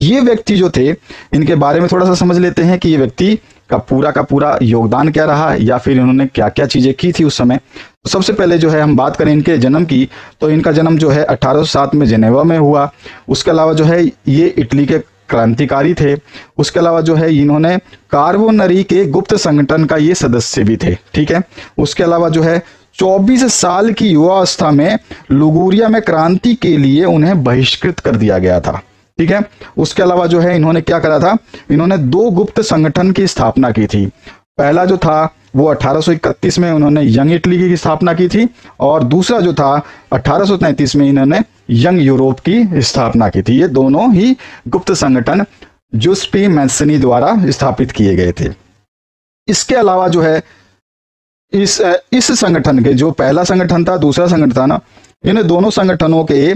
ये व्यक्ति जो थे, इनके बारे में थोड़ा सा समझ लेते हैं कि ये व्यक्ति का पूरा योगदान क्या रहा, या फिर इन्होंने क्या क्या चीजें की थी उस समय। तो सबसे पहले जो है हम बात करें इनके जन्म की, तो इनका जन्म जो है 1807 में जेनेवा में हुआ। उसके अलावा जो है ये इटली के क्रांतिकारी थे। उसके अलावा जो है इन्होंने कार्बोनरी के गुप्त संगठन का ये सदस्य भी थे, ठीक है। उसके अलावा जो है 24 साल की युवावस्था में लुगुरिया में क्रांति के लिए उन्हें बहिष्कृत कर दिया गया था, ठीक है। उसके अलावा जो है इन्होंने क्या करा था, इन्होंने 2 गुप्त संगठन की स्थापना की थी। पहला जो था वो 1831 में उन्होंने यंग इटली की स्थापना की थी, और दूसरा जो था 1833 में इन्होंने यंग यूरोप की स्थापना की थी। ये दोनों ही गुप्त संगठन जुस्पी मैसनी द्वारा स्थापित किए गए थे। इसके अलावा जो है इस संगठन के, जो पहला संगठन था, दूसरा संगठन था ना, इन दोनों संगठनों के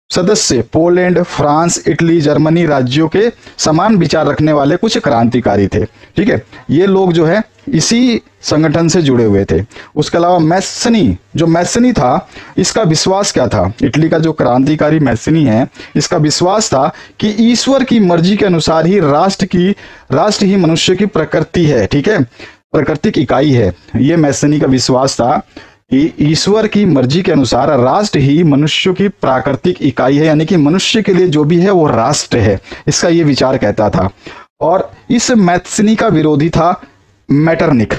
सदस्य पोलैंड, फ्रांस, इटली, जर्मनी राज्यों के समान विचार रखने वाले कुछ क्रांतिकारी थे, ठीक है। ये लोग जो है इसी संगठन से जुड़े हुए थे। उसके अलावा मैसनी था, इसका विश्वास क्या था, इटली का जो क्रांतिकारी मैसनी है, इसका विश्वास था कि ईश्वर की मर्जी के अनुसार ही राष्ट्र ही मनुष्य की प्रकृति है, ठीक है, प्राकृतिक इकाई है। ये मैसनी का विश्वास था कि ईश्वर की मर्जी के अनुसार राष्ट्र ही मनुष्य की प्राकृतिक इकाई है, यानी कि मनुष्य के लिए जो भी है वो राष्ट्र है, इसका ये विचार कहता था। और इस मैसनी का विरोधी था मेटरनिख।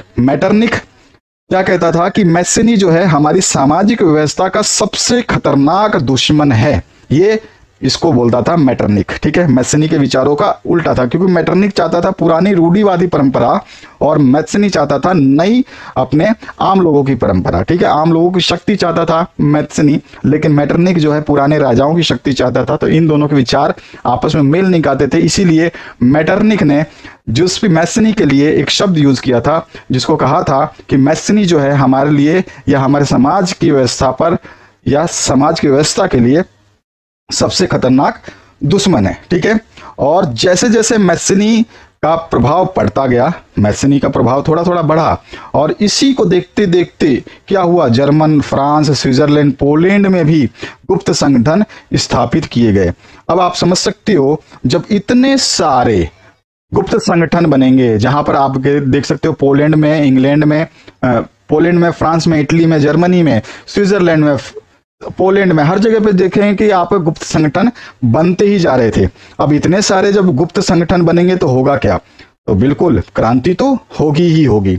क्या कहता था कि मैसनी जो है हमारी सामाजिक व्यवस्था का सबसे खतरनाक दुश्मन है, ये इसको बोलता था मेटरनिख, ठीक है। मैसनी के विचारों का उल्टा था, क्योंकि मेटरनिख चाहता था पुरानी रूढ़िवादी परंपरा, और मैसनी चाहता था नई अपने आम लोगों की परंपरा, ठीक है। आम लोगों की शक्ति चाहता था मैसनी, लेकिन मेटरनिख जो है पुराने राजाओं की शक्ति चाहता था। तो इन दोनों के विचार आपस में मेल नहीं खाते थे, इसीलिए मेटरनिख ने जुस्पी मैसनी के लिए एक शब्द यूज किया था, जिसको कहा था कि मैसनी जो है हमारे लिए, या हमारे समाज की व्यवस्था पर, या समाज की व्यवस्था के लिए सबसे खतरनाक दुश्मन है, ठीक है। और जैसे जैसे मैसनी का प्रभाव पड़ता गया, मैसनी का प्रभाव थोड़ा थोड़ा बढ़ा, और इसी को देखते देखते क्या हुआ, जर्मन, फ्रांस, स्विट्जरलैंड, पोलैंड में भी गुप्त संगठन स्थापित किए गए। अब आप समझ सकते हो, जब इतने सारे गुप्त संगठन बनेंगे, जहां पर आप देख सकते हो पोलैंड में, इंग्लैंड में, पोलैंड में, फ्रांस में, इटली में, जर्मनी में, स्विट्जरलैंड में, पोलैंड में, हर जगह पे देखें कि आप गुप्त संगठन बनते ही जा रहे थे। अब इतने सारे जब गुप्त संगठन बनेंगे तो होगा क्या, तो बिल्कुल क्रांति तो होगी ही होगी।